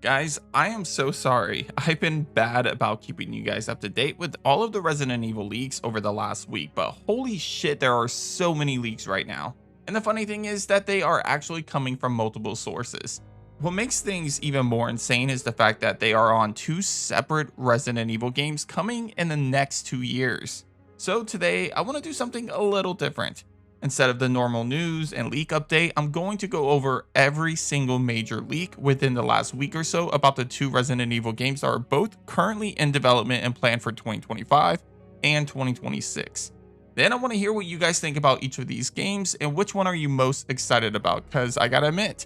Guys, I am so sorry. I've been bad about keeping you guys up to date with all of the Resident Evil leaks over the last week, but holy shit, there are so many leaks right now. And the funny thing is that they are actually coming from multiple sources. What makes things even more insane is the fact that they are on two separate Resident Evil games coming in the next 2 years. So today, I want to do something a little different. Instead of the normal news and leak update, I'm going to go over every single major leak within the last week or so about the two Resident Evil games that are both currently in development and planned for 2025 and 2026. Then I want to hear what you guys think about each of these games and which one are you most excited about, because I gotta admit,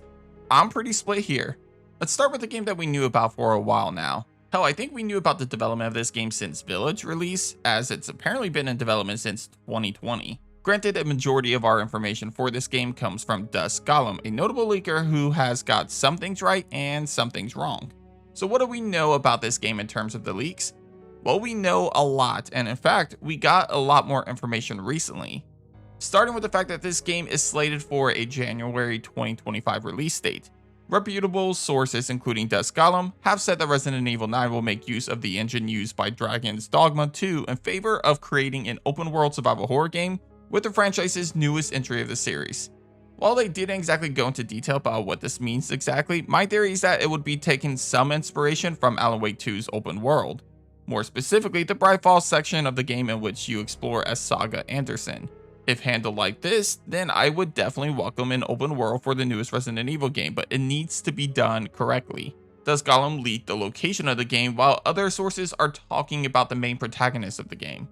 I'm pretty split here. Let's start with the game that we knew about for a while now. Hell, I think we knew about the development of this game since Village release, as it's apparently been in development since 2020. Granted, a majority of our information for this game comes from Dusk Golem, a notable leaker who has got some things right and some things wrong. So what do we know about this game in terms of the leaks? Well, we know a lot, and in fact, we got a lot more information recently. Starting with the fact that this game is slated for a January 2025 release date. Reputable sources, including Dusk Golem, have said that Resident Evil 9 will make use of the engine used by Dragon's Dogma 2 in favor of creating an open-world survival horror game with the franchise's newest entry of the series. While they didn't exactly go into detail about what this means exactly, my theory is that it would be taking some inspiration from Alan Wake 2's open world. More specifically, the Bright Falls section of the game in which you explore as Saga Anderson. If handled like this, then I would definitely welcome an open world for the newest Resident Evil game, but it needs to be done correctly. Dusk Golem leaked the location of the game, while other sources are talking about the main protagonist of the game.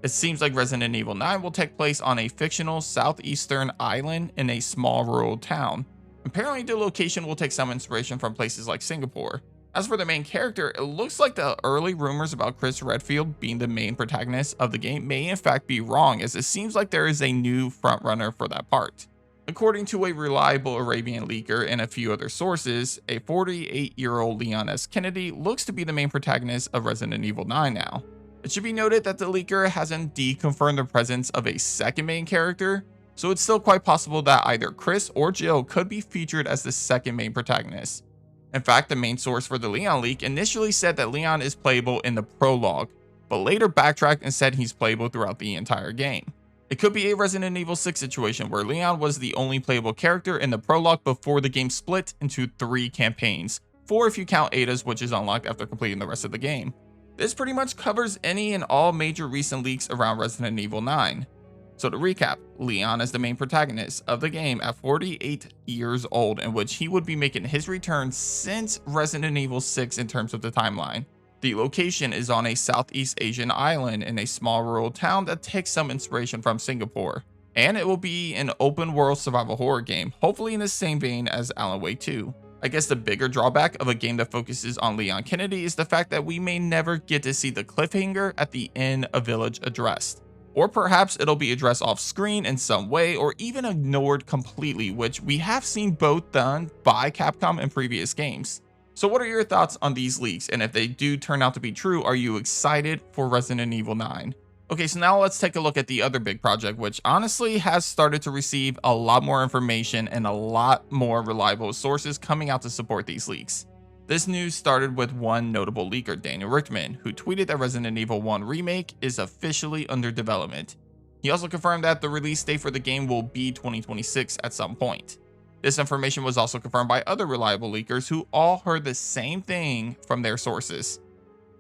It seems like Resident Evil 9 will take place on a fictional southeastern island in a small rural town. Apparently the location will take some inspiration from places like Singapore. As for the main character, it looks like the early rumors about Chris Redfield being the main protagonist of the game may in fact be wrong, as it seems like there is a new frontrunner for that part. According to a reliable Arabian leaker and a few other sources, a 48-year-old Leon S. Kennedy looks to be the main protagonist of Resident Evil 9 now. It should be noted that the leaker has indeed confirmed the presence of a second main character, so it's still quite possible that either Chris or Jill could be featured as the second main protagonist. In fact, the main source for the Leon leak initially said that Leon is playable in the prologue, but later backtracked and said he's playable throughout the entire game. It could be a Resident Evil 6 situation where Leon was the only playable character in the prologue before the game split into 3 campaigns, 4 if you count Ada's, which is unlocked after completing the rest of the game. This pretty much covers any and all major recent leaks around Resident Evil 9. So to recap, Leon is the main protagonist of the game at 48 years old, in which he would be making his return since Resident Evil 6 in terms of the timeline. The location is on a Southeast Asian island in a small rural town that takes some inspiration from Singapore. And it will be an open world survival horror game, hopefully in the same vein as Alan Wake 2. I guess the bigger drawback of a game that focuses on Leon Kennedy is the fact that we may never get to see the cliffhanger at the end of Village addressed. Or perhaps it'll be addressed off screen in some way, or even ignored completely, which we have seen both done by Capcom in previous games. So what are your thoughts on these leaks, and if they do turn out to be true, are you excited for Resident Evil 9? Okay, so now let's take a look at the other big project, which honestly has started to receive a lot more information and a lot more reliable sources coming out to support these leaks. This news started with one notable leaker, Daniel Richtman, who tweeted that Resident Evil 1 Remake is officially under development. He also confirmed that the release date for the game will be 2026 at some point. This information was also confirmed by other reliable leakers who all heard the same thing from their sources.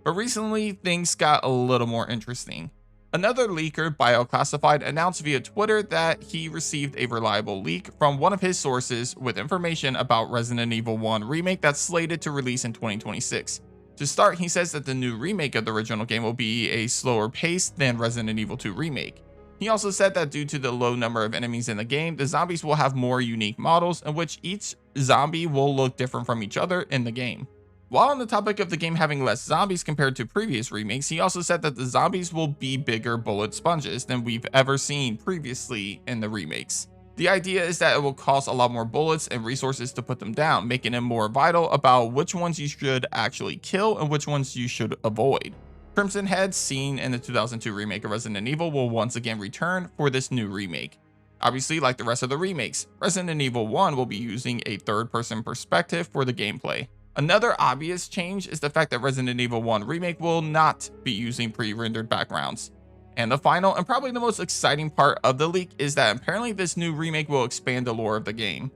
But recently, things got a little more interesting. Another leaker, BioClassified, announced via Twitter that he received a reliable leak from one of his sources with information about Resident Evil 1 Remake that's slated to release in 2026. To start, he says that the new remake of the original game will be a slower pace than Resident Evil 2 Remake. He also said that due to the low number of enemies in the game, the zombies will have more unique models in which each zombie will look different from each other in the game. While on the topic of the game having less zombies compared to previous remakes, he also said that the zombies will be bigger bullet sponges than we've ever seen previously in the remakes. The idea is that it will cost a lot more bullets and resources to put them down, making it more vital about which ones you should actually kill and which ones you should avoid. Crimson Head, seen in the 2002 remake of Resident Evil, will once again return for this new remake. Obviously, like the rest of the remakes, Resident Evil 1 will be using a third-person perspective for the gameplay. Another obvious change is the fact that Resident Evil 1 Remake will not be using pre-rendered backgrounds. And the final and probably the most exciting part of the leak is that apparently this new remake will expand the lore of the game.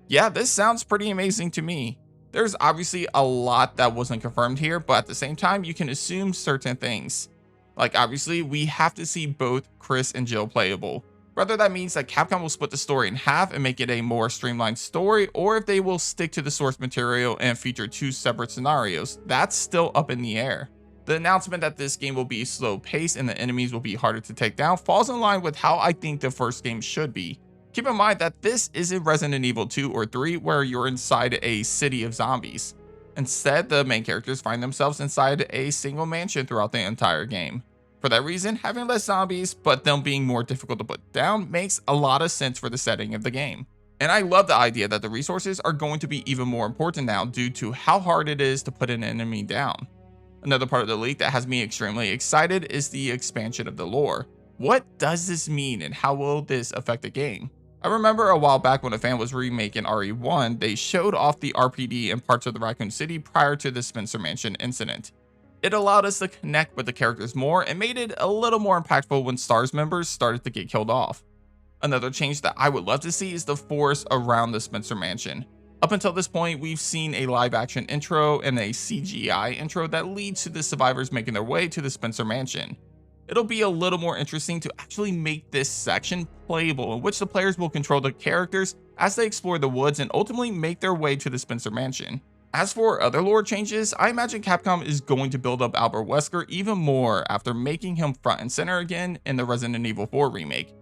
Yeah, this sounds pretty amazing to me. There's obviously a lot that wasn't confirmed here, but at the same time, you can assume certain things. Like obviously, we have to see both Chris and Jill playable. Whether that means that Capcom will split the story in half and make it a more streamlined story, or if they will stick to the source material and feature two separate scenarios, that's still up in the air. The announcement that this game will be slow paced and the enemies will be harder to take down falls in line with how I think the first game should be. Keep in mind that this isn't Resident Evil 2 or 3 where you're inside a city of zombies. Instead, the main characters find themselves inside a single mansion throughout the entire game. For that reason, having less zombies, but them being more difficult to put down makes a lot of sense for the setting of the game. And I love the idea that the resources are going to be even more important now due to how hard it is to put an enemy down. Another part of the leak that has me extremely excited is the expansion of the lore. What does this mean and how will this affect the game? I remember a while back when a fan was remaking RE1, they showed off the RPD and parts of the Raccoon City prior to the Spencer Mansion incident. It allowed us to connect with the characters more and made it a little more impactful when STARS members started to get killed off. Another change that I would love to see is the forest around the Spencer Mansion. Up until this point, we've seen a live action intro and a CGI intro that leads to the survivors making their way to the Spencer Mansion. It'll be a little more interesting to actually make this section playable, in which the players will control the characters as they explore the woods and ultimately make their way to the Spencer Mansion. As for other lore changes, I imagine Capcom is going to build up Albert Wesker even more after making him front and center again in the Resident Evil 4 remake.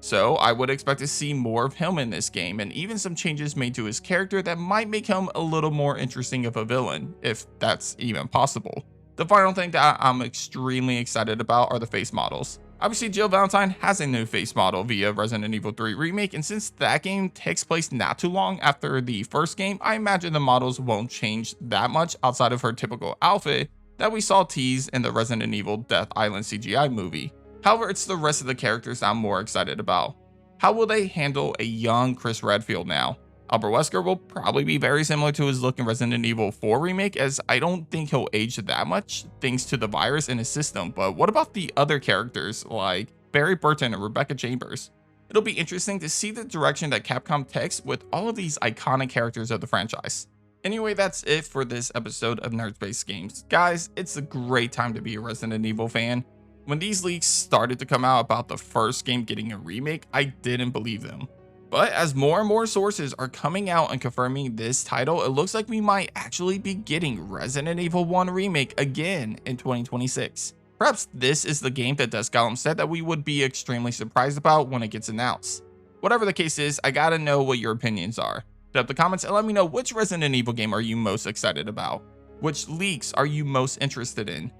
So I would expect to see more of him in this game and even some changes made to his character that might make him a little more interesting of a villain, if that's even possible. The final thing that I'm extremely excited about are the face models. Obviously, Jill Valentine has a new face model via Resident Evil 3 Remake, and since that game takes place not too long after the first game, I imagine the models won't change that much outside of her typical outfit that we saw teased in the Resident Evil Death Island CGI movie. However, it's the rest of the characters that I'm more excited about. How will they handle a young Chris Redfield now? Albert Wesker will probably be very similar to his look in Resident Evil 4 Remake, as I don't think he'll age that much thanks to the virus in his system, but what about the other characters like Barry Burton and Rebecca Chambers? It'll be interesting to see the direction that Capcom takes with all of these iconic characters of the franchise. Anyway, that's it for this episode of Nerd Space Games. Guys, it's a great time to be a Resident Evil fan. When these leaks started to come out about the first game getting a remake, I didn't believe them. But as more and more sources are coming out and confirming this title, it looks like we might actually be getting Resident Evil 1 Remake again in 2026. Perhaps this is the game that Dusk Golem said that we would be extremely surprised about when it gets announced. Whatever the case is, I gotta know what your opinions are. Put up the comments and let me know which Resident Evil game are you most excited about? Which leaks are you most interested in?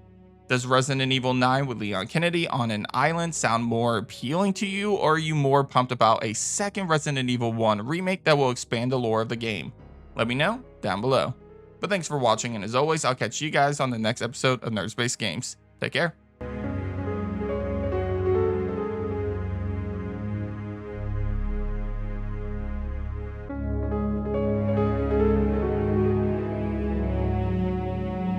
Does Resident Evil 9 with Leon Kennedy on an island sound more appealing to you, or are you more pumped about a second Resident Evil 1 remake that will expand the lore of the game? Let me know down below. But thanks for watching, and as always, I'll catch you guys on the next episode of Nerd Space Games. Take care.